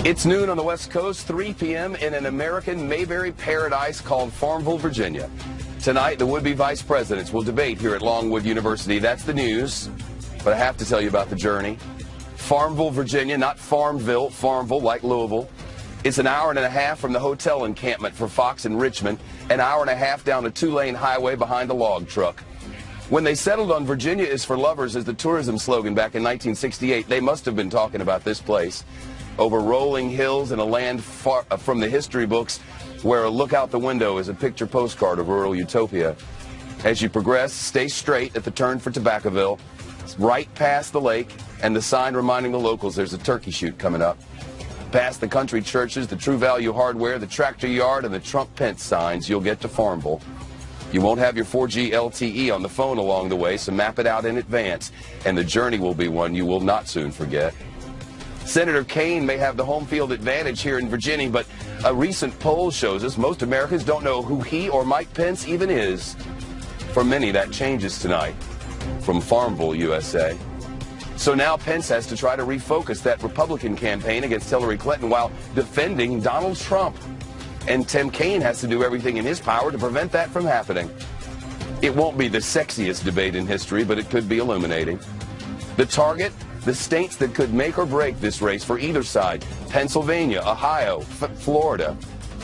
It's noon on the West Coast, 3 p.m. in an American Mayberry paradise called Farmville, Virginia. Tonight, the would-be vice presidents will debate here at Longwood University. That's the news, but I have to tell you about the journey. Farmville, Virginia, not Farmville, Farmville, like Louisville. It's an hour and a half from the hotel encampment for Fox in Richmond, an hour and a half down a two-lane highway behind a log truck. When they settled on Virginia is for lovers as the tourism slogan back in 1968, they must have been talking about this place. Over rolling hills in a land far from the history books where a look out the window is a picture postcard of rural utopia. As you progress, stay straight at the turn for Tobaccoville, right past the lake, and the sign reminding the locals there's a turkey shoot coming up. Past the country churches, the True Value Hardware, the Tractor Yard, and the Trump Pence signs, you'll get to Farmville. You won't have your 4G LTE on the phone along the way, so map it out in advance, and the journey will be one you will not soon forget. Senator Kaine may have the home field advantage here in Virginia, but a recent poll shows us most Americans don't know who he or Mike Pence even is. For many, that changes tonight. From Farmville, USA. So now Pence has to try to refocus that Republican campaign against Hillary Clinton while defending Donald Trump. And Tim Kaine has to do everything in his power to prevent that from happening. It won't be the sexiest debate in history, but it could be illuminating. The target? The states that could make or break this race for either side: Pennsylvania, Ohio, Florida.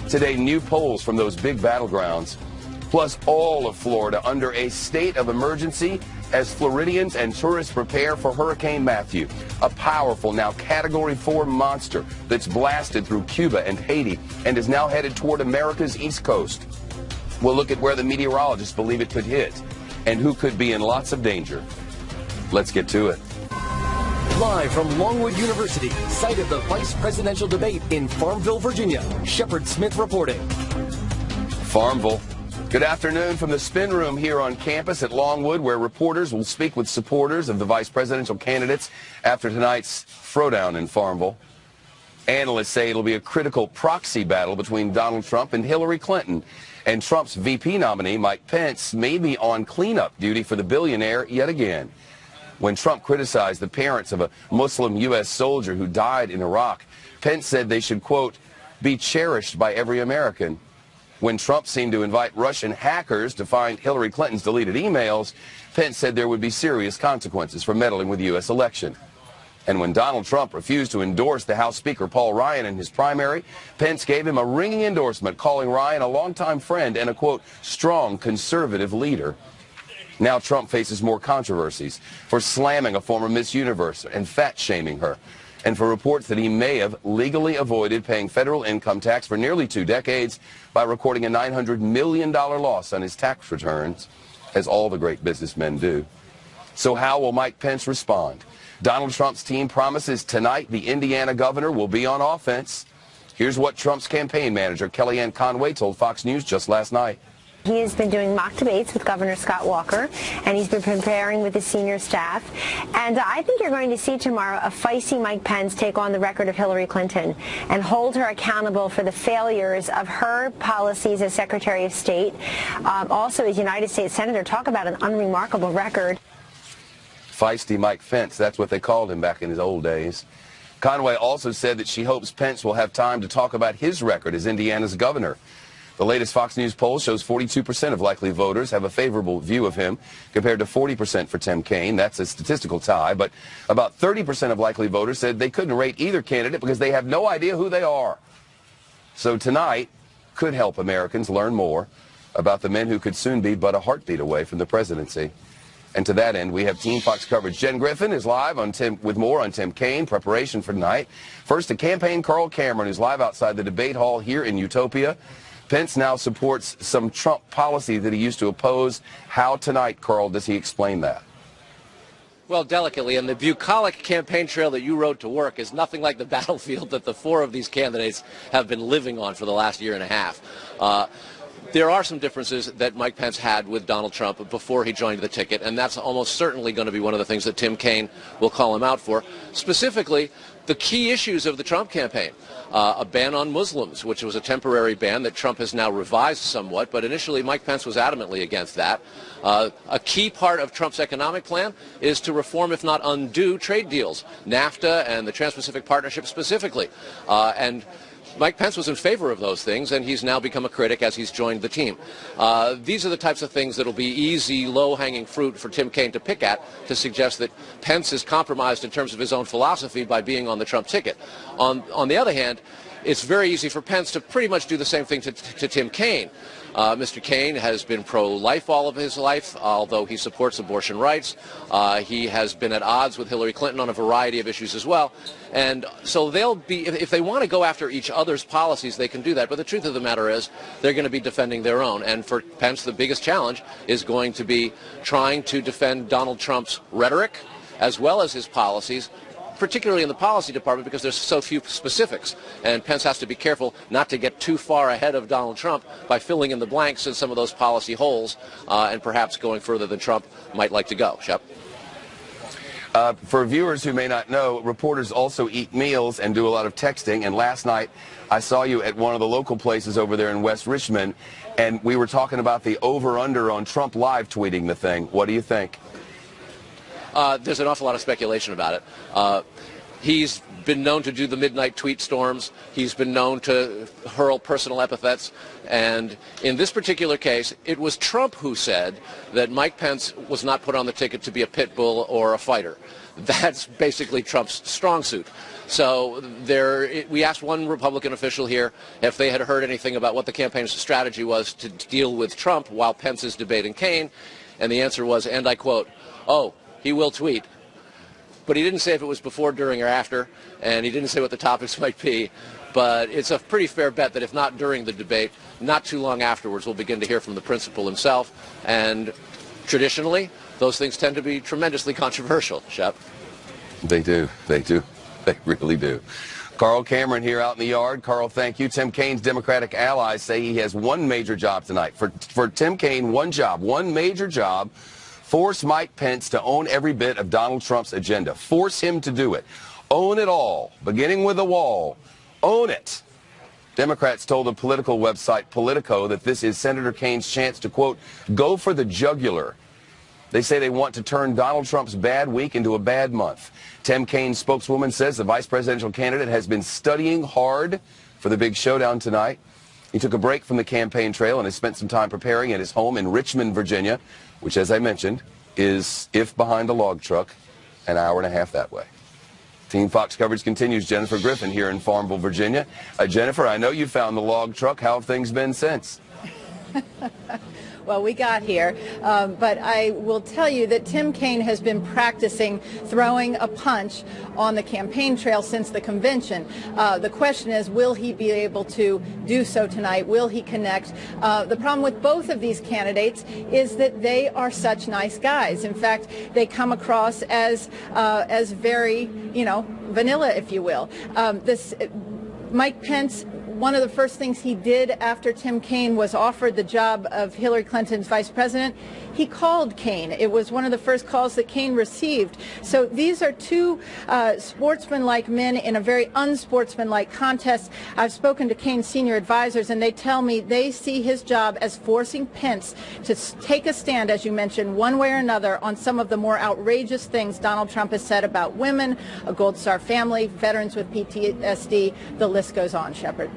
Today, new polls from those big battlegrounds, plus all of Florida under a state of emergency as Floridians and tourists prepare for Hurricane Matthew, a powerful, now Category 4 monster that's blasted through Cuba and Haiti and is now headed toward America's East Coast. We'll look at where the meteorologists believe it could hit and who could be in lots of danger. Let's get to it. Live from Longwood University, site of the vice presidential debate in Farmville, Virginia, Shepard Smith reporting. Farmville. Good afternoon from the spin room here on campus at Longwood, where reporters will speak with supporters of the vice presidential candidates after tonight's throwdown in Farmville. Analysts say it'll be a critical proxy battle between Donald Trump and Hillary Clinton. And Trump's VP nominee, Mike Pence, may be on cleanup duty for the billionaire yet again. When Trump criticized the parents of a Muslim U.S. soldier who died in Iraq, Pence said they should, quote, be cherished by every American. When Trump seemed to invite Russian hackers to find Hillary Clinton's deleted emails, Pence said there would be serious consequences for meddling with the U.S. election. And when Donald Trump refused to endorse the House Speaker Paul Ryan in his primary, Pence gave him a ringing endorsement, calling Ryan a longtime friend and a, quote, strong conservative leader. Now Trump faces more controversies for slamming a former Miss Universe and fat-shaming her, and for reports that he may have legally avoided paying federal income tax for nearly 2 decades by recording a $900 million loss on his tax returns, as all the great businessmen do. So how will Mike Pence respond? Donald Trump's team promises tonight the Indiana governor will be on offense. Here's what Trump's campaign manager, Kellyanne Conway, told Fox News just last night. He has been doing mock debates with Governor Scott Walker, and he's been preparing with his senior staff. And I think you're going to see tomorrow a feisty Mike Pence take on the record of Hillary Clinton and hold her accountable for the failures of her policies as Secretary of State. Also, as United States Senator, talk about an unremarkable record. Feisty Mike Pence, that's what they called him back in his old days. Conway also said that she hopes Pence will have time to talk about his record as Indiana's governor. The latest Fox News poll shows 42% of likely voters have a favorable view of him, compared to 40% for Tim Kaine. That's a statistical tie, but about 30% of likely voters said they couldn't rate either candidate because they have no idea who they are. So tonight could help Americans learn more about the men who could soon be but a heartbeat away from the presidency. And to that end, we have Team Fox coverage. Jen Griffin is live on with more on Tim Kaine, preparation for tonight. First, a campaign Carl Cameron, who's live outside the debate hall here in Utopia. Pence now supports some Trump policy that he used to oppose. How tonight, Carl, does he explain that? Well, delicately, and the bucolic campaign trail that you rode to work is nothing like the battlefield that the 4 of these candidates have been living on for the last year and a half. there are some differences that Mike Pence had with Donald Trump before he joined the ticket, and that's almost certainly going to be one of the things that Tim Kaine will call him out for. Specifically, the key issues of the Trump campaign. A ban on Muslims, which was a temporary ban that Trump has now revised somewhat, but initially Mike Pence was adamantly against that. A key part of Trump's economic plan is to reform, if not undo, trade deals, NAFTA and the Trans-Pacific Partnership specifically. And Mike Pence was in favor of those things, and he's now become a critic as he's joined the team. These are the types of things that will be easy, low-hanging fruit for Tim Kaine to pick at to suggest that Pence is compromised in terms of his own philosophy by being on the Trump ticket. On the other hand, it's very easy for Pence to pretty much do the same thing to Tim Kaine. Mr. Kaine has been pro-life all of his life, although he supports abortion rights. He has been at odds with Hillary Clinton on a variety of issues as well. And so they'll be, if they want to go after each other's policies, they can do that. But the truth of the matter is they're going to be defending their own. And for Pence, the biggest challenge is going to be trying to defend Donald Trump's rhetoric as well as his policies, particularly in the policy department, because there's so few specifics. And Pence has to be careful not to get too far ahead of Donald Trump by filling in the blanks in some of those policy holes and perhaps going further than Trump might like to go. Shep? For viewers who may not know, reporters also eat meals and do a lot of texting. And last night, I saw you at one of the local places over there in West Richmond, and we were talking about the over-under on Trump live tweeting the thing. What do you think? There's an awful lot of speculation about it. He's been known to do the midnight tweet storms. He's been known to hurl personal epithets. And in this particular case, it was Trump who said that Mike Pence was not put on the ticket to be a pit bull or a fighter. That's basically Trump's strong suit. So we asked one Republican official here if they had heard anything about what the campaign's strategy was to deal with Trump while Pence is debating Kaine. And the answer was, and I quote, "Oh, he will tweet." But he didn't say if it was before, during, or after, and he didn't say what the topics might be. But it's a pretty fair bet that if not during the debate, not too long afterwards, we'll begin to hear from the principal himself. And traditionally, those things tend to be tremendously controversial, Shep. They do. They do. They really do. Carl Cameron here out in the yard. Carl, thank you. Tim Kaine's Democratic allies say he has one major job tonight. For Tim Kaine, one major job. Force Mike Pence to own every bit of Donald Trump's agenda. Force him to do it. Own it all, beginning with the wall. Own it. Democrats told the political website Politico that this is Senator Kaine's chance to, quote, go for the jugular. They say they want to turn Donald Trump's bad week into a bad month. Tim Kaine's spokeswoman says the vice presidential candidate has been studying hard for the big showdown tonight. He took a break from the campaign trail and has spent some time preparing at his home in Richmond, Virginia, which, as I mentioned, is, if behind a log truck, an hour and a half that way. Team Fox coverage continues. Jennifer Griffin here in Farmville, Virginia. Jennifer, I know you found the log truck. How have things been since? Well, we got here, but I will tell you that Tim Kaine has been practicing throwing a punch on the campaign trail since the convention. The question is, will he be able to do so tonight? Will he connect? The problem with both of these candidates is that they are such nice guys. In fact, they come across as very, vanilla, if you will. Mike Pence, one of the first things he did after Tim Kaine was offered the job of Hillary Clinton's vice president, he called Kaine. It was one of the first calls that Kaine received. So these are two sportsmanlike men in a very unsportsmanlike contest. I've spoken to Kaine's senior advisors, and they tell me they see his job as forcing Pence to take a stand, as you mentioned, one way or another on some of the more outrageous things Donald Trump has said about women, a Gold Star family, veterans with PTSD. The list goes on, Shepard.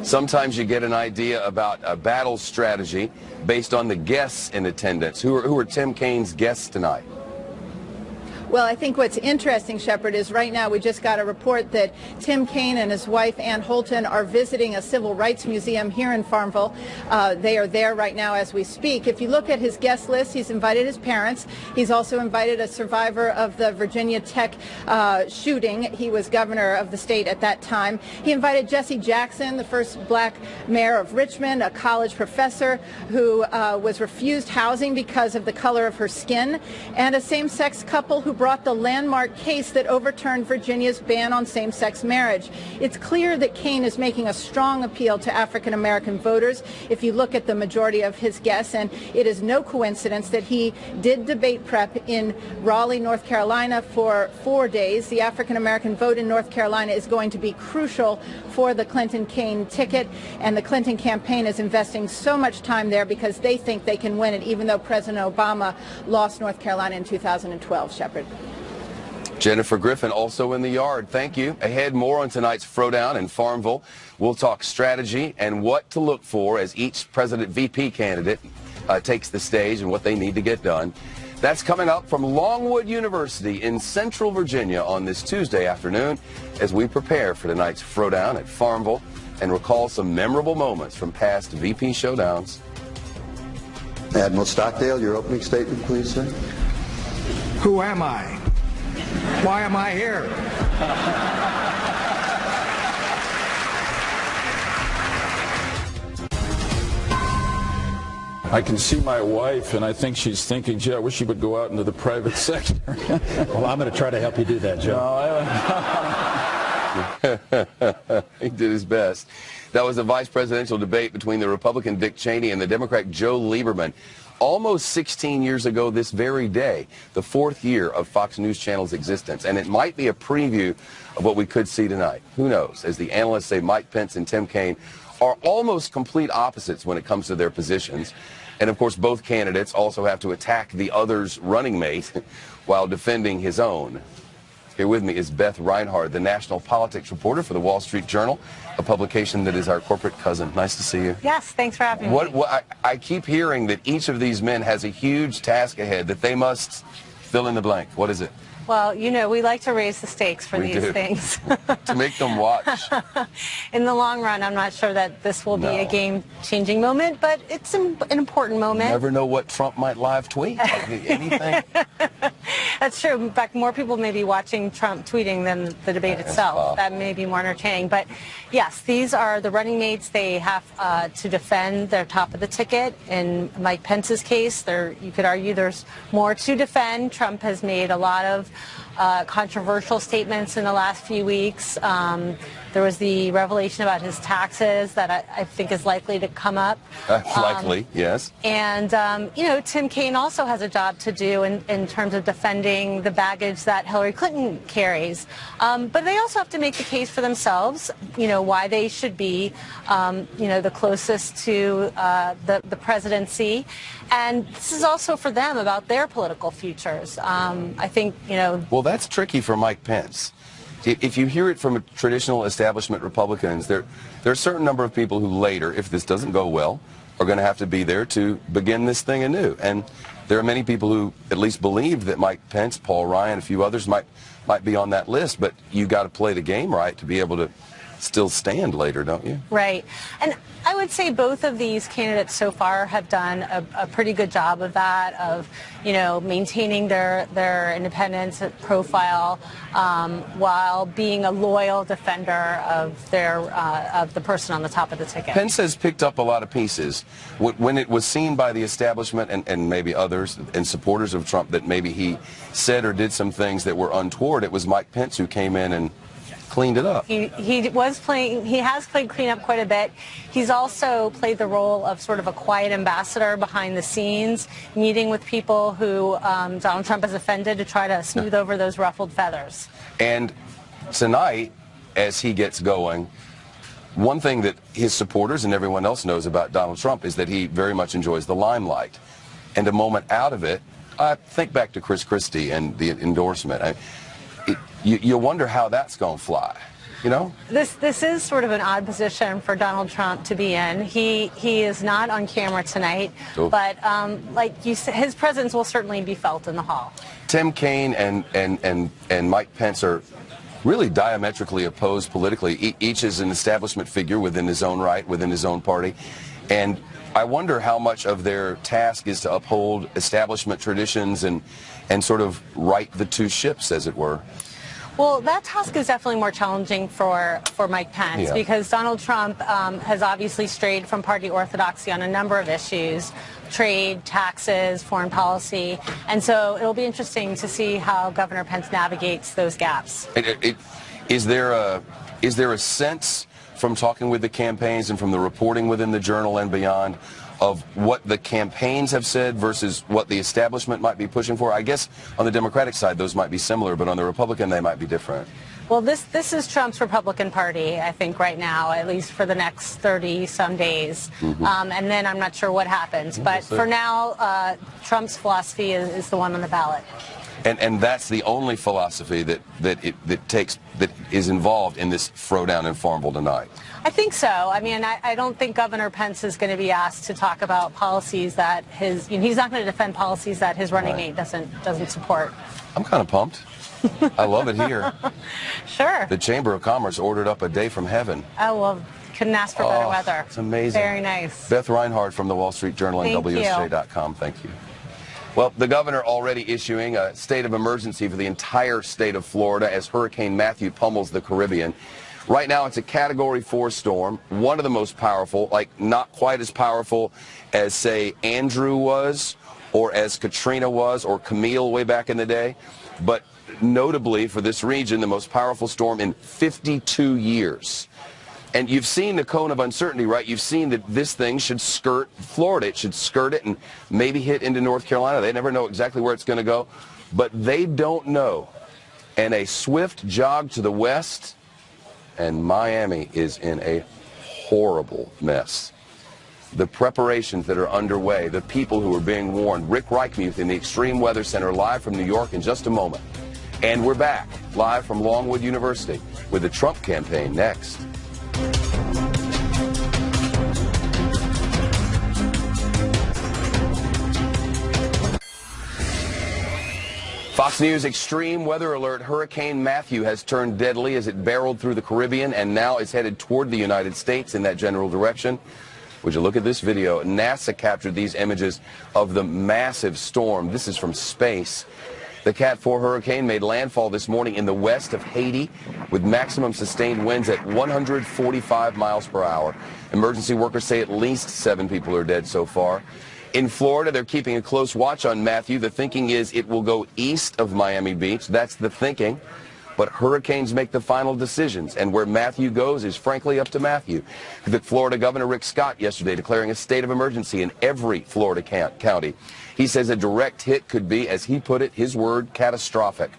Sometimes you get an idea about a battle strategy based on the guests in attendance. Who are Tim Kaine's guests tonight? Well, I think what's interesting, Shepard, is right now we just got a report that Tim Kaine and his wife, Ann Holton, are visiting a civil rights museum here in Farmville. They are there right now as we speak. If you look at his guest list, he's invited his parents. He's also invited a survivor of the Virginia Tech shooting. He was governor of the state at that time. He invited Jesse Jackson, the first black mayor of Richmond, a college professor who was refused housing because of the color of her skin, and a same-sex couple who brought the landmark case that overturned Virginia's ban on same-sex marriage. It's clear that Kaine is making a strong appeal to African-American voters if you look at the majority of his guests, and it is no coincidence that he did debate prep in Raleigh, North Carolina for 4 days. The African-American vote in North Carolina is going to be crucial for the Clinton-Kaine ticket, and the Clinton campaign is investing so much time there because they think they can win it, even though President Obama lost North Carolina in 2012, Shepard. Jennifer Griffin also in the yard. Thank you. Ahead, more on tonight's Throwdown in Farmville. We'll talk strategy and what to look for as each President VP candidate takes the stage and what they need to get done. That's coming up from Longwood University in Central Virginia on this Tuesday afternoon as we prepare for tonight's Throwdown at Farmville and recall some memorable moments from past VP showdowns. Admiral Stockdale, your opening statement, please, sir. Who am I? Why am I here? I can see my wife, and I think she's thinking, gee, I wish she would go out into the private sector. Well, I'm going to try to help you do that, Joe. He did his best. That was a vice presidential debate between the Republican Dick Cheney and the Democrat Joe Lieberman. Almost 16 years ago this very day, the 4th year of Fox News Channel's existence. And it might be a preview of what we could see tonight. Who knows? As the analysts say, Mike Pence and Tim Kaine are almost complete opposites when it comes to their positions. And, of course, both candidates also have to attack the other's running mate while defending his own. Here with me is Beth Reinhard, the national politics reporter for the Wall Street Journal, a publication that is our corporate cousin. Nice to see you. Yes, thanks for having me. I keep hearing that each of these men has a huge task ahead that they must fill in the blank. What is it? Well, you know, we like to raise the stakes for these things. To make them watch. In the long run, I'm not sure that this will be a game-changing moment, but it's an important moment. You never know what Trump might live tweet. Anything. That's true. In fact, more people may be watching Trump tweeting than the debate itself. That may be more entertaining. But, yes, these are the running mates. They have to defend their top of the ticket. In Mike Pence's case, you could argue there's more to defend. Trump has made a lot of controversial statements in the last few weeks. There was the revelation about his taxes that I think is likely to come up. Likely, yes. And, you know, Tim Kaine also has a job to do in terms of defending the baggage that Hillary Clinton carries. But they also have to make the case for themselves, you know, why they should be, you know, the closest to the presidency. And this is also for them about their political futures. I think, you know. Well, that's tricky for Mike Pence. If you hear it from traditional establishment Republicans, there are a certain number of people who later, if this doesn't go well, are going to have to be there to begin this thing anew. And there are many people who at least believe that Mike Pence, Paul Ryan, a few others might be on that list. But you got to play the game right to be able to still stand later, don't you? Right. And I would say both of these candidates so far have done a pretty good job of that, of, you know, maintaining their independence profile while being a loyal defender of the person on the top of the ticket. Pence has picked up a lot of pieces. When it was seen by the establishment and maybe others and supporters of Trump that maybe he said or did some things that were untoward, it was Mike Pence who came in and cleaned it up. He has played cleanup quite a bit. He's also played the role of sort of a quiet ambassador behind the scenes, meeting with people who Donald Trump has offended to try to smooth over those ruffled feathers. And tonight, as he gets going, one thing that his supporters and everyone else knows about Donald Trump is that he very much enjoys the limelight. And a moment out of it, I think back to Chris Christie and the endorsement. You wonder how that's going to fly, you know? This is sort of an odd position for Donald Trump to be in. He is not on camera tonight, but like you said, his presence will certainly be felt in the hall. Tim Kaine and Mike Pence are really diametrically opposed politically. Each is an establishment figure within his own right, within his own party. And I wonder how much of their task is to uphold establishment traditions and sort of right the two ships, as it were. Well, that task is definitely more challenging for Mike Pence because Donald Trump has obviously strayed from party orthodoxy on a number of issues, trade, taxes, foreign policy. And so it'll be interesting to see how Governor Pence navigates those gaps. Is there a sense from talking with the campaigns and from the reporting within the Journal and beyond of what the campaigns have said versus what the establishment might be pushing for? I guess on the Democratic side those might be similar, but on the Republican they might be different. Well, this is Trump's Republican Party, I think, right now, at least for the next 30-some days. And then I'm not sure what happens. But for now, Trump's philosophy is the one on the ballot. And that's the only philosophy that is involved in this throwdown in Farmville tonight. I think so. I mean, I don't think Governor Pence is going to be asked to talk about policies that he's not going to defend policies that his running mate doesn't support. I'm kind of pumped. I love it here. Sure. The Chamber of Commerce ordered up a day from heaven. Oh, well, couldn't ask for better weather. It's amazing. Very nice. Beth Reinhardt from the Wall Street Journal and WSJ.com. Thank you. Well, the governor already issuing a state of emergency for the entire state of Florida as Hurricane Matthew pummels the Caribbean. Right now, it's a Category 4 storm, one of the most powerful, like not quite as powerful as, say, Andrew was or as Katrina was or Camille way back in the day, but notably for this region, the most powerful storm in 52 years. And you've seen the cone of uncertainty, right? You've seen that this thing should skirt Florida. It should skirt it and maybe hit into North Carolina. They never know exactly where it's going to go, but they don't know. And a swift jog to the west, and Miami is in a horrible mess. The preparations that are underway, the people who are being warned. Rick Reichmuth in the Extreme Weather Center live from New York in just a moment. And we're back live from Longwood University with the Trump campaign next. Fox News extreme weather alert. Hurricane Matthew has turned deadly as it barreled through the Caribbean and now is headed toward the United States in that general direction. Would you look at this video? NASA captured these images of the massive storm. This is from space. The Cat 4 hurricane made landfall this morning in the west of Haiti with maximum sustained winds at 145 miles per hour. Emergency workers say at least 7 people are dead so far. In Florida, they're keeping a close watch on Matthew. The thinking is it will go east of Miami Beach. That's the thinking. But hurricanes make the final decisions, and where Matthew goes is frankly up to Matthew. The Florida Governor Rick Scott yesterday declaring a state of emergency in every Florida county. He says a direct hit could be, as he put it, his word, catastrophic.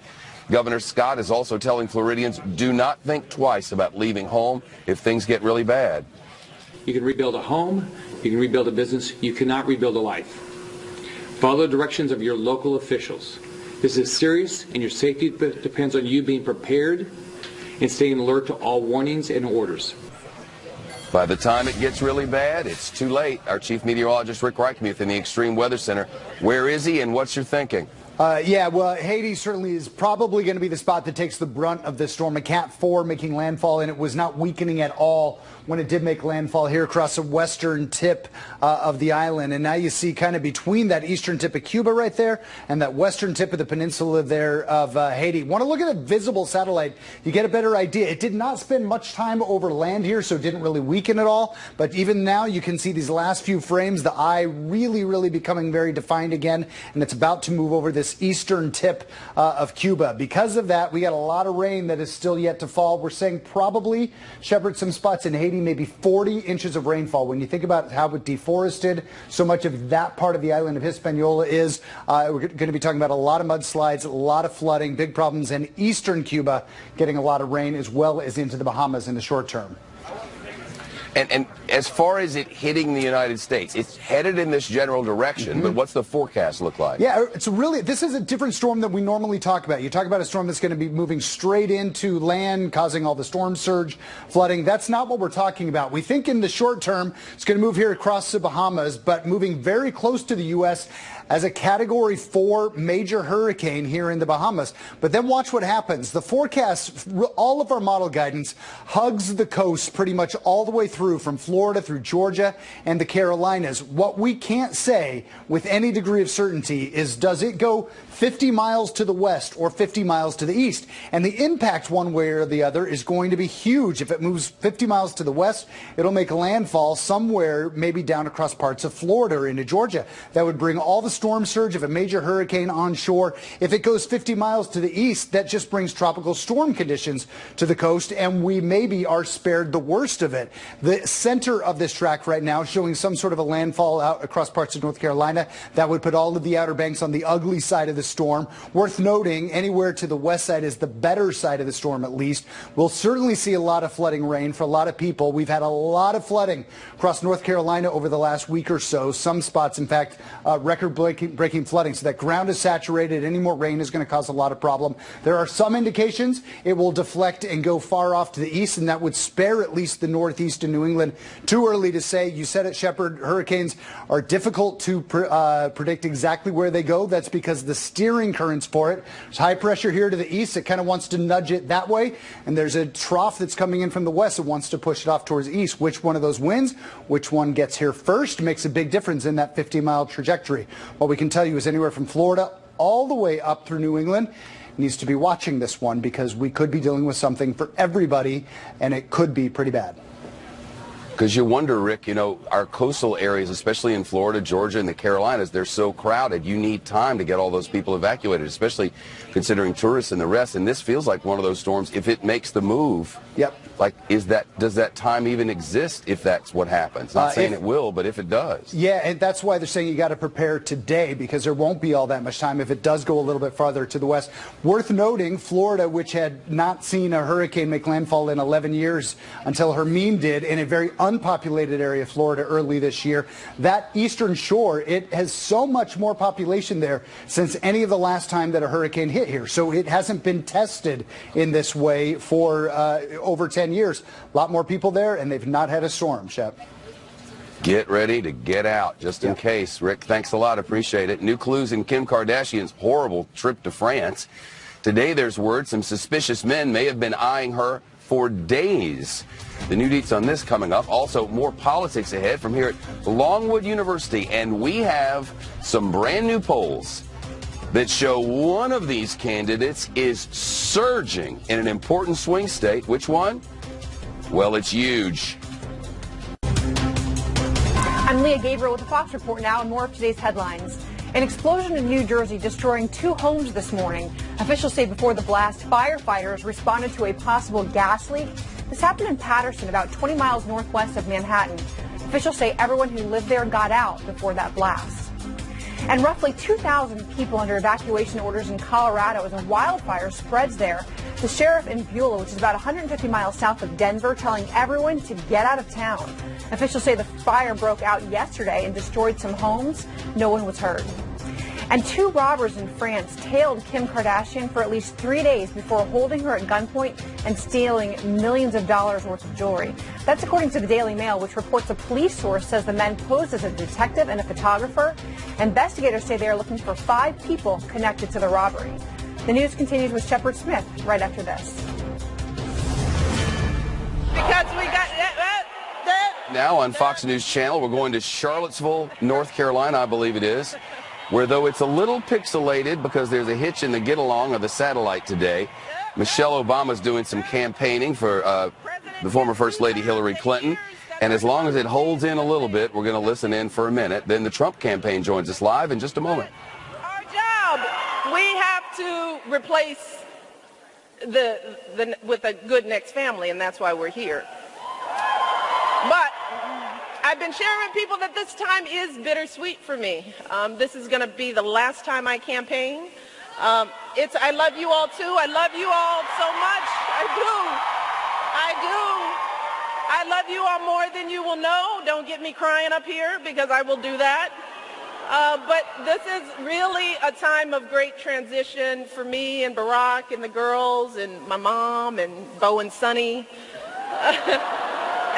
Governor Scott is also telling Floridians, do not think twice about leaving home if things get really bad. You can rebuild a home, you can rebuild a business, you cannot rebuild a life. Follow the directions of your local officials. This is serious, and your safety depends on you being prepared and staying alert to all warnings and orders. By the time it gets really bad, it's too late. Our chief meteorologist, Rick Reichmuth, in the Extreme Weather Center. Where is he, and what's your thinking? Yeah, well, Haiti certainly is probably going to be the spot that takes the brunt of this storm. A Cat 4 making landfall, and it was not weakening at all when it did make landfall here across the western tip of the island. And now you see kind of between that eastern tip of Cuba right there and that western tip of the peninsula there of Haiti. Want to look at a visible satellite, you get a better idea. It did not spend much time over land here, so it didn't really weaken at all. But even now you can see these last few frames, the eye really becoming very defined again, and it's about to move over this eastern tip of Cuba. Because of that, we got a lot of rain that is still yet to fall. We're saying probably, Shepard, some spots in Haiti, maybe 40 inches of rainfall. When you think about how it deforested so much of that part of the island of Hispaniola is, we're going to be talking about a lot of mudslides, a lot of flooding, big problems in eastern Cuba getting a lot of rain, as well as into the Bahamas in the short term. And as far as it hitting the United States, it's headed in this general direction, but what's the forecast look like? Yeah, it's really, this is a different storm than we normally talk about. You talk about a storm that's going to be moving straight into land, causing all the storm surge, flooding. That's not what we're talking about. We think in the short term, it's going to move here across the Bahamas, but moving very close to the U.S. as a Category 4 major hurricane here in the Bahamas. But then watch what happens. The forecast, all of our model guidance, hugs the coast pretty much all the way through from Florida through Georgia and the Carolinas. What we can't say with any degree of certainty is, does it go 50 miles to the west or 50 miles to the east? And the impact one way or the other is going to be huge. If it moves 50 miles to the west, it'll make landfall somewhere maybe down across parts of Florida or into Georgia. That would bring all the storm surge of a major hurricane onshore. If it goes 50 miles to the east, that just brings tropical storm conditions to the coast, and we maybe are spared the worst of it. The center of this track right now showing some sort of a landfall out across parts of North Carolina. That would put all of the Outer Banks on the ugly side of the storm. Worth noting, anywhere to the west side is the better side of the storm, at least. We'll certainly see a lot of flooding rain for a lot of people. We've had a lot of flooding across North Carolina over the last week or so. Some spots, in fact, record-breaking flooding. So that ground is saturated. Any more rain is going to cause a lot of problem. There are some indications it will deflect and go far off to the east, and that would spare at least the northeast and New England. Too early to say. You said it, Shepard. Hurricanes are difficult to predict exactly where they go. That's because the steering currents for it. There's high pressure here to the east. It kind of wants to nudge it that way. And there's a trough that's coming in from the west that wants to push it off towards the east. Which one of those wins, which one gets here first, makes a big difference in that 50-mile trajectory. What we can tell you is anywhere from Florida all the way up through New England needs to be watching this one, because we could be dealing with something for everybody, and it could be pretty bad. Because you wonder, Rick, you know, our coastal areas, especially in Florida, Georgia, and the Carolinas, they're so crowded. You need time to get all those people evacuated, especially considering tourists and the rest. And this feels like one of those storms, if it makes the move. Yep. Like, does that time even exist if that's what happens? Not saying it will, but if it does. Yeah, and that's why they're saying you got to prepare today, because there won't be all that much time if it does go a little bit farther to the west. Worth noting, Florida, which had not seen a hurricane make landfall in 11 years until Hermine did, in a very unpopulated area of Florida early this year. That eastern shore, it has so much more population there since any of the last time that a hurricane hit here. So it hasn't been tested in this way for over 10 years. A lot more people there, and they've not had a storm, Shep. Get ready to get out, just in case. Rick, thanks a lot. Appreciate it. New clues in Kim Kardashian's horrible trip to France. Today there's word some suspicious men may have been eyeing her for days. The new deets on this coming up. Also, more politics ahead from here at Longwood University. And we have some brand new polls that show one of these candidates is surging in an important swing state. Which one? Well, it's huge. I'm Leah Gabriel with the Fox Report now, and more of today's headlines. An explosion in New Jersey destroying 2 homes this morning. Officials say before the blast, firefighters responded to a possible gas leak. This happened in Patterson, about 20 miles northwest of Manhattan. Officials say everyone who lived there got out before that blast. And roughly 2,000 people under evacuation orders in Colorado as a wildfire spreads there. The sheriff in Beulah, which is about 150 miles south of Denver, telling everyone to get out of town. Officials say the fire broke out yesterday and destroyed some homes. No one was hurt. And 2 robbers in France tailed Kim Kardashian for at least 3 days before holding her at gunpoint and stealing millions of dollars worth of jewelry. That's according to the Daily Mail, which reports a police source says the men posed as a detective and a photographer. Investigators say they are looking for 5 people connected to the robbery. The news continues with Shepard Smith right after this. Because we got Now on Fox News Channel, we're going to Charlottesville, North Carolina, I believe it is, where though it's a little pixelated because there's a hitch in the get-along of the satellite today, Michelle Obama's doing some campaigning for the former First Lady Hillary Clinton. And as long as it holds in a little bit, we're going to listen in for a minute. Then the Trump campaign joins us live in just a moment. Our job, we have to replace with a good next family, and that's why we're here. But I've been sharing with people that this time is bittersweet for me. This is going to be the last time I campaign. I love you all too. I love you all so much. I do. I love you all more than you will know. Don't get me crying up here, because I will do that. But this is really a time of great transition for me and Barack and the girls and my mom and Bo and Sonny.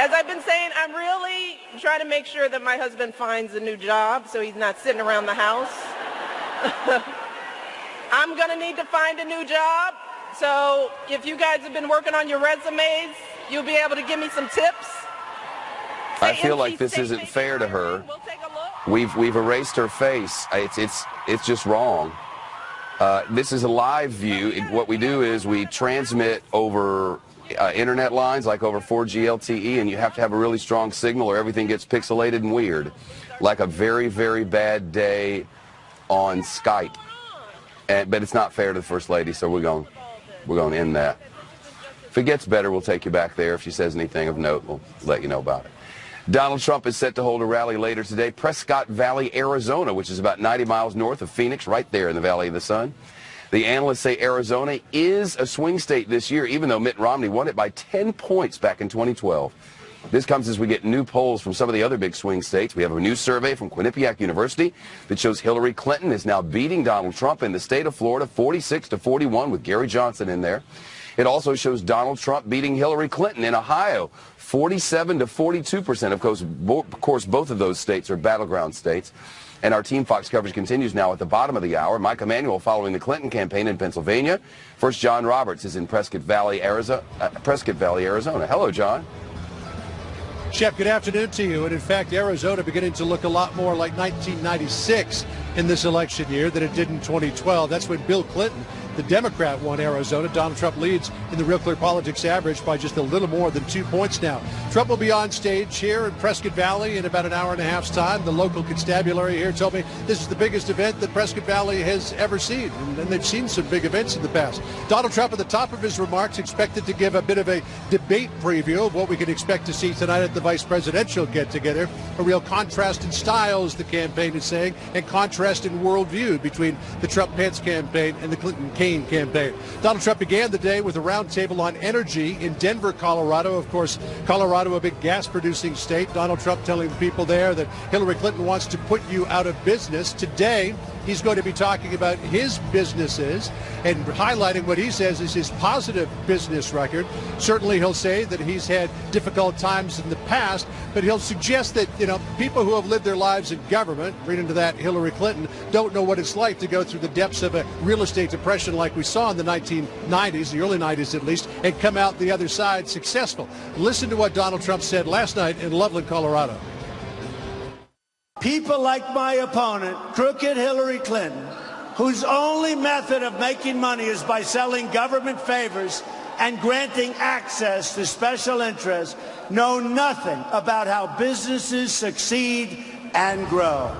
As I've been saying, I'm really trying to make sure that my husband finds a new job so he's not sitting around the house. I'm going to need to find a new job. So if you guys have been working on your resumes, you'll be able to give me some tips. I feel like this isn't fair to her. We've erased her face. It's just wrong. This is a live view. What we do is we transmit over internet lines, like over 4G LTE, and you have to have a really strong signal or everything gets pixelated and weird, like a very, very bad day on Skype. But it's not fair to the First Lady, so we're going to end that. If it gets better, we'll take you back there. If she says anything of note, we'll let you know about it. Donald Trump is set to hold a rally later today, Prescott Valley, Arizona, which is about 90 miles north of Phoenix, right there in the Valley of the Sun. The analysts say Arizona is a swing state this year, even though Mitt Romney won it by 10 points back in 2012. This comes as we get new polls from some of the other big swing states. We have a new survey from Quinnipiac University that shows Hillary Clinton is now beating Donald Trump in the state of Florida 46-41 with Gary Johnson in there. It also shows Donald Trump beating Hillary Clinton in Ohio 47-42%. Of course, both of those states are battleground states. And our Team Fox coverage continues now at the bottom of the hour. Mike Emanuel following the Clinton campaign in Pennsylvania. First, John Roberts is in Prescott Valley, Arizona. Hello, John. Shep, good afternoon to you. And in fact, Arizona beginning to look a lot more like 1996 in this election year than it did in 2012. That's when Bill Clinton, the Democrat, won Arizona. Donald Trump leads in the Real Clear Politics average by just a little more than 2 points now. Trump will be on stage here in Prescott Valley in about an hour and a half's time. The local constabulary here told me this is the biggest event that Prescott Valley has ever seen, and they've seen some big events in the past. Donald Trump at the top of his remarks expected to give a bit of a debate preview of what we can expect to see tonight at the vice presidential get-together. A real contrast in styles, the campaign is saying, and contrast in worldview between the Trump-Pence campaign and the Clinton-Kaine campaign. Donald Trump began the day with a roundtable on energy in Denver, Colorado. Of course, Colorado, a big gas-producing state. Donald Trump telling the people there that Hillary Clinton wants to put you out of business. Today, he's going to be talking about his businesses and highlighting what he says is his positive business record. Certainly, he'll say that he's had difficult times in the past, but he'll suggest that, people who have lived their lives in government, read into that Hillary Clinton, don't know what it's like to go through the depths of a real estate depression like we saw in the 1990s, the early 90s at least, and come out the other side successful. Listen to what Donald Trump said last night in Loveland, Colorado. People like my opponent, crooked Hillary Clinton, whose only method of making money is by selling government favors and granting access to special interests, know nothing about how businesses succeed and grow.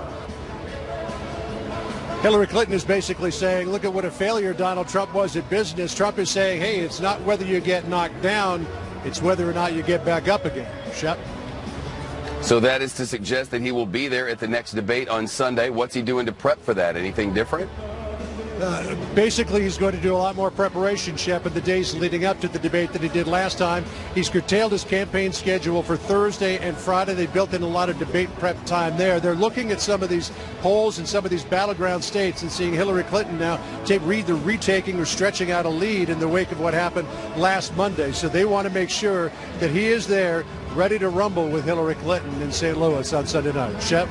Hillary Clinton is basically saying, look at what a failure Donald Trump was at business. Trump is saying, hey, it's not whether you get knocked down, it's whether or not you get back up again. Shep? So that is to suggest that he will be there at the next debate on Sunday. What's he doing to prep for that? Anything different? Basically, he's going to do a lot more preparation, Shep, in the days leading up to the debate than he did last time. He's curtailed his campaign schedule for Thursday and Friday. They built in a lot of debate prep time there. They're looking at some of these polls in some of these battleground states and seeing Hillary Clinton now either retaking or stretching out a lead in the wake of what happened last Monday. So they want to make sure that he is there, ready to rumble with Hillary Clinton in St. Louis on Sunday night. Shep?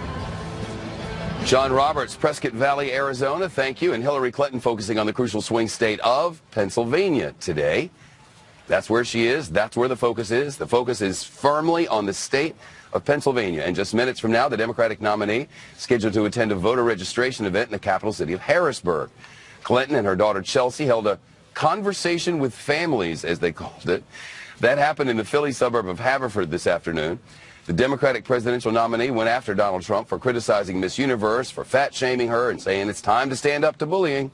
John Roberts, Prescott Valley, Arizona, thank you. And Hillary Clinton focusing on the crucial swing state of Pennsylvania today. That's where she is. That's where the focus is. The focus is firmly on the state of Pennsylvania. And just minutes from now, the Democratic nominee scheduled to attend a voter registration event in the capital city of Harrisburg. Clinton and her daughter Chelsea held a conversation with families, as they called it. That happened in the Philly suburb of Haverford this afternoon. The Democratic presidential nominee went after Donald Trump for criticizing Miss Universe, for fat-shaming her, and saying it's time to stand up to bullying.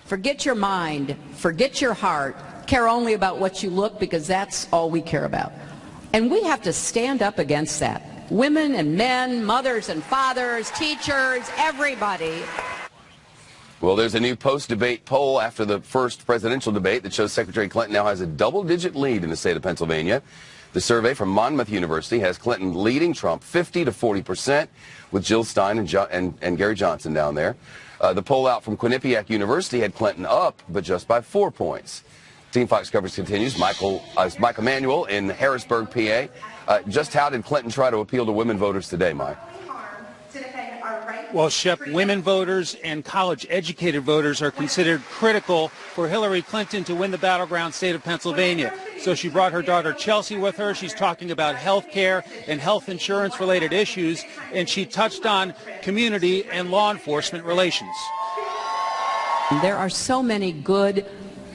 Forget your mind, forget your heart, care only about what you look, because that's all we care about. And we have to stand up against that. Women and men, mothers and fathers, teachers, everybody. Well, there's a new post-debate poll after the first presidential debate that shows Secretary Clinton now has a double-digit lead in the state of Pennsylvania. The survey from Monmouth University has Clinton leading Trump 50-40%, with Jill Stein and Gary Johnson down there. The poll out from Quinnipiac University had Clinton up, but just by 4 points. Team Fox coverage continues. Mike Emanuel in Harrisburg, PA. Just how did Clinton try to appeal to women voters today, Mike? To defend our right Well, Shep, women voters and college-educated voters are considered critical for Hillary Clinton to win the battleground state of Pennsylvania. So she brought her daughter Chelsea with her. She's talking about health care and health insurance-related issues, and she touched on community and law enforcement relations. There are so many good,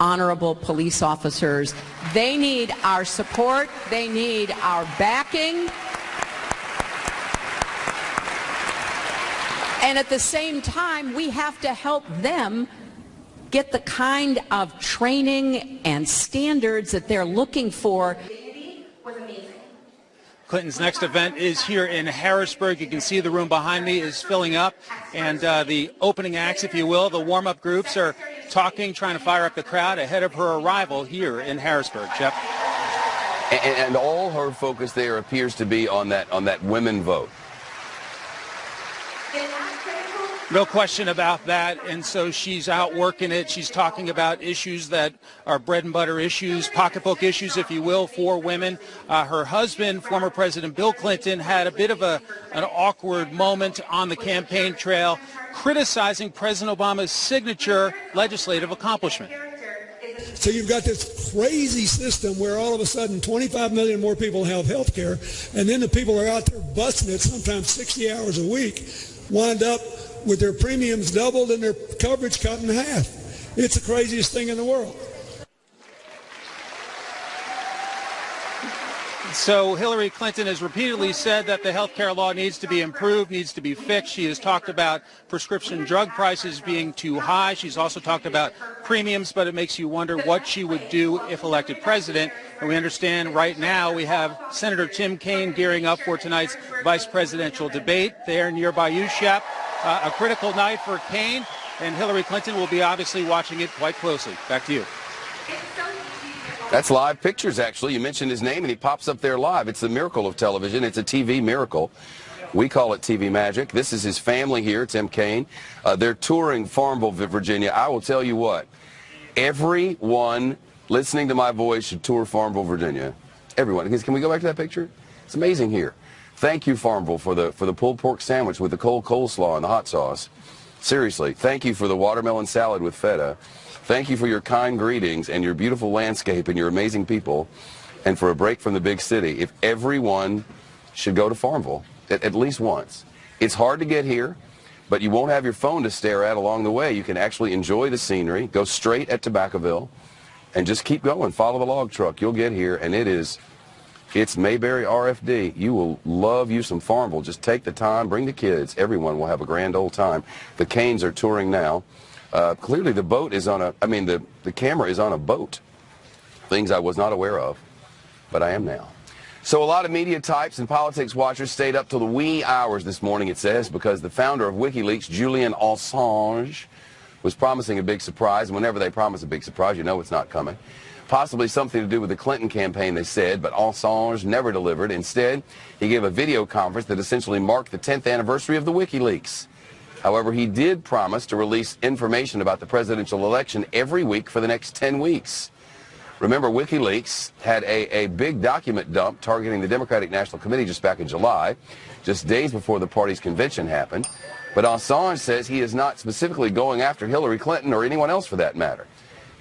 honorable police officers. They need our support. They need our backing. And at the same time, we have to help them get the kind of training and standards that they're looking for. Clinton's next event is here in Harrisburg. You can see the room behind me is filling up, and the opening acts, if you will, the warm-up groups are talking, trying to fire up the crowd ahead of her arrival here in Harrisburg. Jeff? And all her focus there appears to be on that women vote. No question about that, and so she's out working it. She's talking about issues that are bread and butter issues, pocketbook issues, if you will, for women. Her husband, former President Bill Clinton, had a bit of an awkward moment on the campaign trail, criticizing President Obama's signature legislative accomplishment. So you've got this crazy system where all of a sudden 25 million more people have health care, and then the people are out there busting it sometimes 60 hours a week, wind up with their premiums doubled and their coverage cut in half. It's the craziest thing in the world. So Hillary Clinton has repeatedly said that the health care law needs to be improved, needs to be fixed. She has talked about prescription drug prices being too high. She's also talked about premiums, but it makes you wonder what she would do if elected president. And we understand right now we have Senator Tim Kaine gearing up for tonight's vice presidential debate there nearby you, Shep. A critical night for Kaine, and Hillary Clinton will be obviously watching it quite closely. Back to you. That's live pictures, actually. You mentioned his name, and he pops up there live. It's the miracle of television. It's a TV miracle. We call it TV magic. This is his family here, Tim Kaine. They're touring Farmville, Virginia. I will tell you what, everyone listening to my voice should tour Farmville, Virginia. Everyone. Can we go back to that picture? It's amazing here. Thank you, Farmville, for the pulled pork sandwich with the cold coleslaw and the hot sauce. Seriously, thank you for the watermelon salad with feta. Thank you for your kind greetings and your beautiful landscape and your amazing people, and for a break from the big city. If everyone should go to Farmville at least once. It's hard to get here, but you won't have your phone to stare at along the way. You can actually enjoy the scenery, go straight at Tobaccoville, and just keep going. Follow the log truck. You'll get here, and it's Mayberry RFD. You will love you some Farmville. Just take the time, bring the kids. Everyone will have a grand old time. The Kaines are touring now. Clearly the boat is on the camera is on a boat. Things I was not aware of, but I am now. So a lot of media types and politics watchers stayed up till the wee hours this morning, it says, because the founder of WikiLeaks, Julian Assange, was promising a big surprise. And whenever they promise a big surprise, you know it's not coming. Possibly something to do with the Clinton campaign, they said, but Assange never delivered. Instead, he gave a video conference that essentially marked the 10th anniversary of the WikiLeaks. However, he did promise to release information about the presidential election every week for the next 10 weeks. Remember, WikiLeaks had a big document dump targeting the Democratic National Committee just back in July, just days before the party's convention happened. But Assange says he is not specifically going after Hillary Clinton or anyone else for that matter.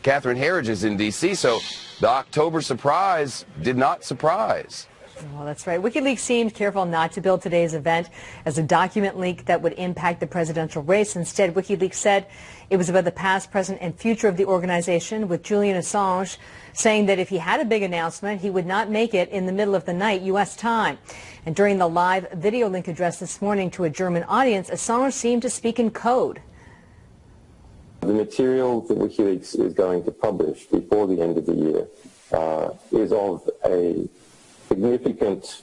Catherine Herridge is in D.C., so the October surprise did not surprise. Well, that's right. WikiLeaks seemed careful not to bill today's event as a document leak that would impact the presidential race. Instead, WikiLeaks said it was about the past, present, and future of the organization, with Julian Assange saying that if he had a big announcement, he would not make it in the middle of the night, U.S. time. And during the live video link address this morning to a German audience, Assange seemed to speak in code. The material that WikiLeaks is going to publish before the end of the year is of a significant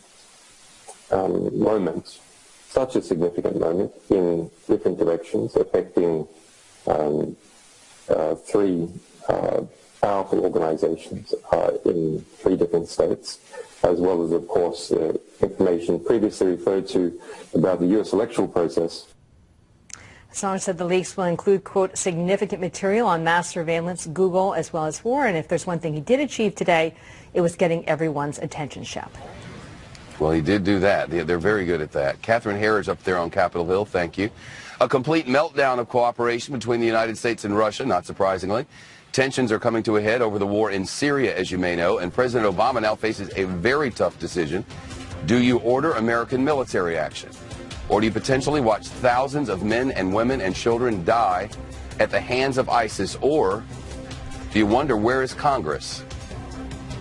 moment, such a significant moment in different directions, affecting three powerful organizations in 3 different states, as well as, of course, information previously referred to about the U.S. electoral process. Assange said the leaks will include, quote, significant material on mass surveillance, Google, as well as war. And if there's one thing he did achieve today, it was getting everyone's attention, Shep. Well, he did do that. They're very good at that. Catherine Herridge up there on Capitol Hill, thank you. A complete meltdown of cooperation between the United States and Russia, not surprisingly. Tensions are coming to a head over the war in Syria, as you may know, and President Obama now faces a very tough decision. Do you order American military action? Or do you potentially watch thousands of men and women and children die at the hands of ISIS? Or do you wonder, where is Congress?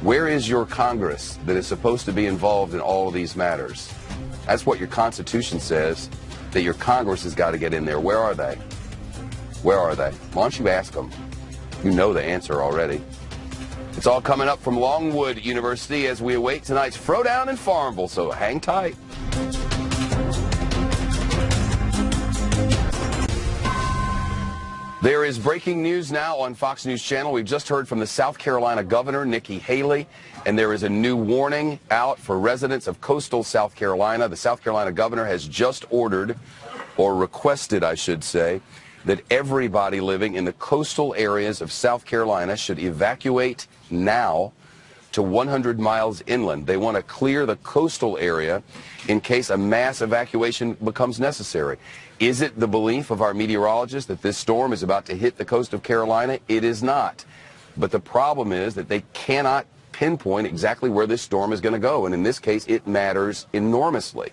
Where is your Congress that is supposed to be involved in all of these matters? That's what your Constitution says, that your Congress has got to get in there. Where are they? Where are they? Why don't you ask them? You know the answer already. It's all coming up from Longwood University as we await tonight's throwdown in Farmville, so hang tight. There is breaking news now on Fox News Channel. We've just heard from the South Carolina governor, Nikki Haley, and there is a new warning out for residents of coastal South Carolina. The South Carolina governor has just ordered, or requested, I should say, that everybody living in the coastal areas of South Carolina should evacuate now to 100 miles inland. They want to clear the coastal area in case a mass evacuation becomes necessary. Is it the belief of our meteorologists that this storm is about to hit the coast of Carolina? It is not. But the problem is that they cannot pinpoint exactly where this storm is going to go. And in this case, it matters enormously.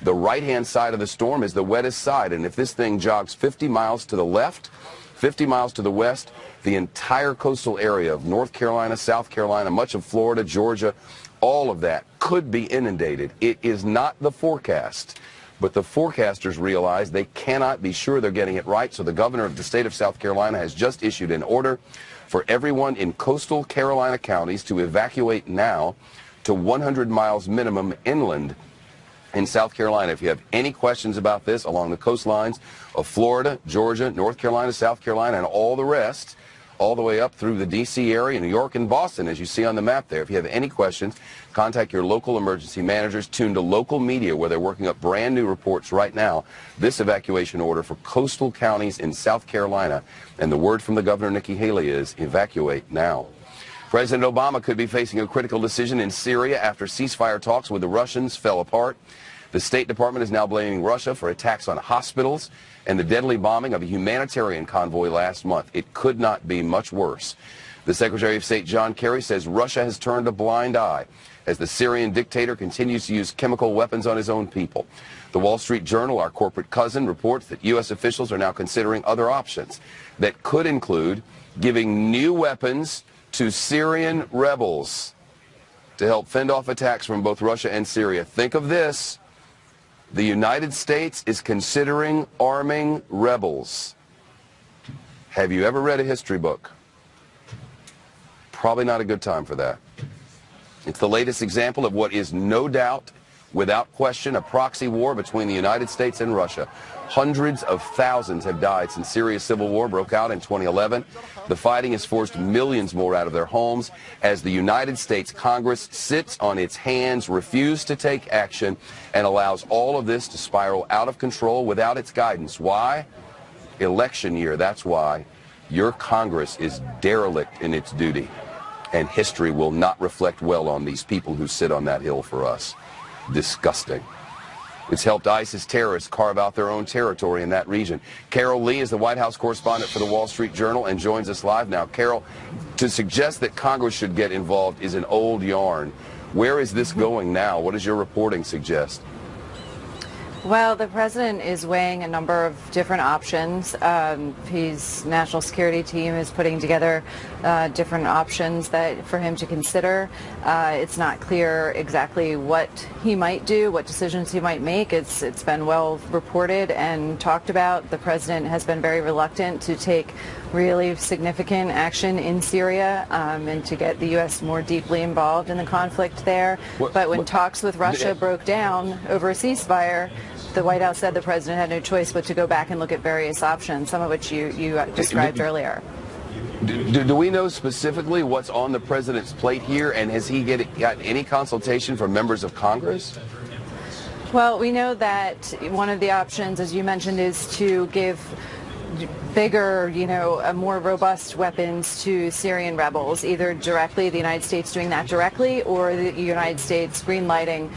The right-hand side of the storm is the wettest side. And if this thing jogs 50 miles to the left, 50 miles to the west, the entire coastal area of North Carolina, South Carolina, much of Florida, Georgia, all of that could be inundated. It is not the forecast. But the forecasters realize they cannot be sure they're getting it right, so the governor of the state of South Carolina has just issued an order for everyone in coastal Carolina counties to evacuate now to 100 miles minimum inland in South Carolina. If you have any questions about this along the coastlines of Florida, Georgia, North Carolina, South Carolina, and all the rest, all the way up through the D.C. area, New York, and Boston, as you see on the map there. If you have any questions, contact your local emergency managers. Tune to local media, where they're working up brand new reports right now. This evacuation order for coastal counties in South Carolina. And the word from the governor, Nikki Haley, is evacuate now. President Obama could be facing a critical decision in Syria after ceasefire talks with the Russians fell apart. The State Department is now blaming Russia for attacks on hospitals and the deadly bombing of a humanitarian convoy last month. It could not be much worse. The Secretary of State, John Kerry, says Russia has turned a blind eye as the Syrian dictator continues to use chemical weapons on his own people. The Wall Street Journal, our corporate cousin, reports that U.S. officials are now considering other options that could include giving new weapons to Syrian rebels to help fend off attacks from both Russia and Syria. Think of this. The United States is considering arming rebels. Have you ever read a history book? Probably not a good time for that. It's the latest example of what is no doubt, without question, a proxy war between the United States and Russia. Hundreds of thousands have died since Syria's civil war broke out in 2011. The fighting has forced millions more out of their homes as the United States Congress sits on its hands, refuses to take action, and allows all of this to spiral out of control without its guidance. Why? Election year, that's why. Your Congress is derelict in its duty, and history will not reflect well on these people who sit on that hill for us. Disgusting. It's helped ISIS terrorists carve out their own territory in that region. Carol Lee is the White House correspondent for the Wall Street Journal and joins us live now. Carol, to suggest that Congress should get involved is an old yarn. Where is this going now? What does your reporting suggest? Well, the president is weighing a number of different options. His national security team is putting together different options that for him to consider. It's not clear exactly what he might do, what decisions he might make. It's been well reported and talked about. The president has been very reluctant to take really significant action in Syria and to get the U.S. more deeply involved in the conflict there. But when talks with Russia broke down over a ceasefire, the White House said the president had no choice but to go back and look at various options, some of which you described earlier. Do we know specifically what's on the president's plate here, and has he got any consultation from members of Congress? Well, we know that one of the options, as you mentioned, is to give bigger, more robust weapons to Syrian rebels, either directly, the United States doing that directly, or the United States greenlighting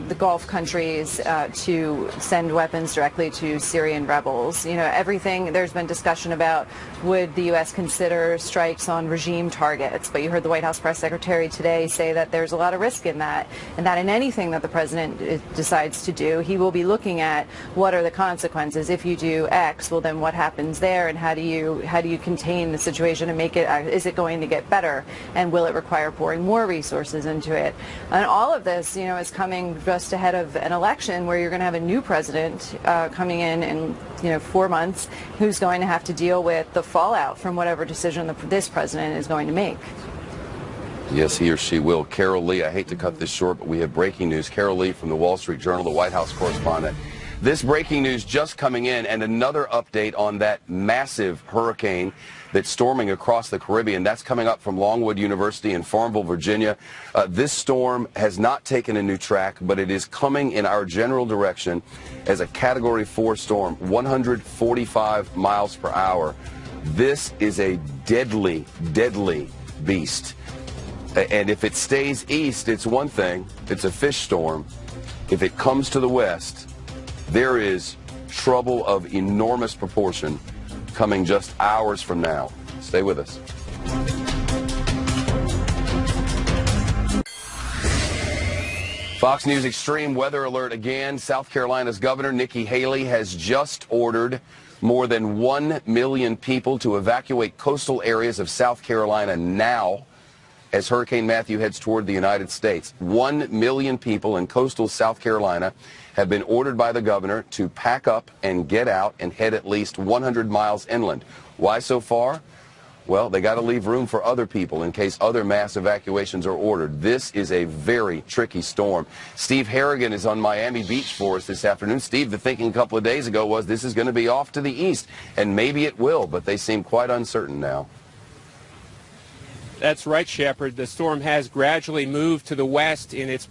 the Gulf countries to send weapons directly to Syrian rebels. Everything, there's been discussion about would the U.S. consider strikes on regime targets, but you heard the White House press secretary today say that there's a lot of risk in that, and that in anything that the president decides to do, he will be looking at what are the consequences. If you do X, well then what happens there, and how do you contain the situation and make it, is it going to get better, and will it require pouring more resources into it? And all of this, is coming just ahead of an election where you're going to have a new president coming in 4 months, who's going to have to deal with the fallout from whatever decision this president is going to make. Yes, he or she will. Carol Lee, I hate to cut this short, but we have breaking news. Carol Lee from the Wall Street Journal, the White House correspondent. This breaking news just coming in, and another update on that massive hurricane that's storming across the Caribbean. That's coming up from Longwood University in Farmville, Virginia. This storm has not taken a new track, but it is coming in our general direction as a Category 4 storm, 145 miles per hour. This is a deadly, deadly beast. And if it stays east, it's one thing. It's a fish storm. If it comes to the west, there is trouble of enormous proportion coming just hours from now. Stay with us. Fox News extreme weather alert again. South Carolina's Governor Nikki Haley has just ordered more than 1 million people to evacuate coastal areas of South Carolina now as Hurricane Matthew heads toward the United States. 1 million people in coastal South Carolina have been ordered by the governor to pack up and get out and head at least 100 miles inland. Why so far? Well, they got to leave room for other people in case other mass evacuations are ordered. This is a very tricky storm. Steve Harrigan is on Miami Beach for us this afternoon. Steve, the thinking a couple of days ago was this is going to be off to the east, and maybe it will, but they seem quite uncertain now. That's right, Shepard. The storm has gradually moved to the west in its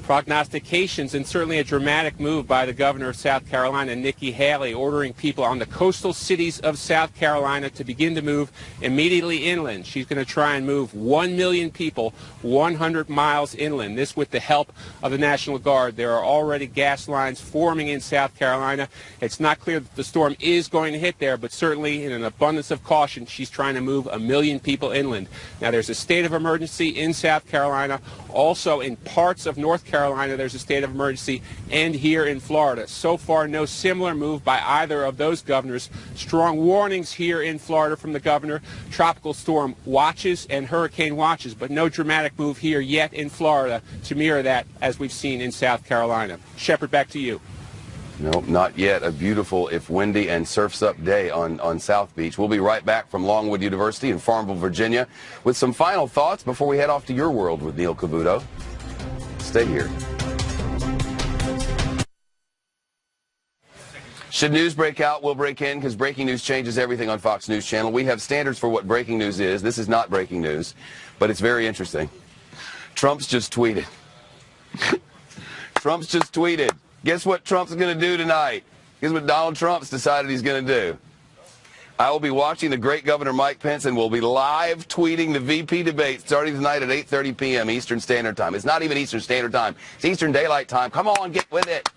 prognostications, and certainly a dramatic move by the governor of South Carolina, Nikki Haley, ordering people on the coastal cities of South Carolina to begin to move immediately inland. She's going to try and move 1 million people 100 miles inland, this with the help of the National Guard. There are already gas lines forming in South Carolina. It's not clear that the storm is going to hit there, but certainly in an abundance of caution, she's trying to move 1 million people inland. Now, there's a state of emergency in South Carolina. Also, in parts of North Carolina, there's a state of emergency, and here in Florida. So far, no similar move by either of those governors. Strong warnings here in Florida from the governor. Tropical storm watches and hurricane watches, but no dramatic move here yet in Florida to mirror that as we've seen in South Carolina. Shepard, back to you. Nope, not yet. A beautiful, if windy and surfs up day on South Beach. We'll be right back from Longwood University in Farmville, Virginia, with some final thoughts before we head off to your world with Neil Cavuto. Stay here. Should news break out, we'll break in, because breaking news changes everything on Fox News Channel. We have standards for what breaking news is. This is not breaking news, but it's very interesting. Trump's just tweeted. Trump's just tweeted. Guess what Trump's going to do tonight? Guess what Donald Trump's decided he's going to do? I will be watching the great Governor Mike Pence, and we'll be live tweeting the VP debate starting tonight at 8:30 p.m. Eastern Standard Time. It's not even Eastern Standard Time. It's Eastern Daylight Time. Come on, get with it.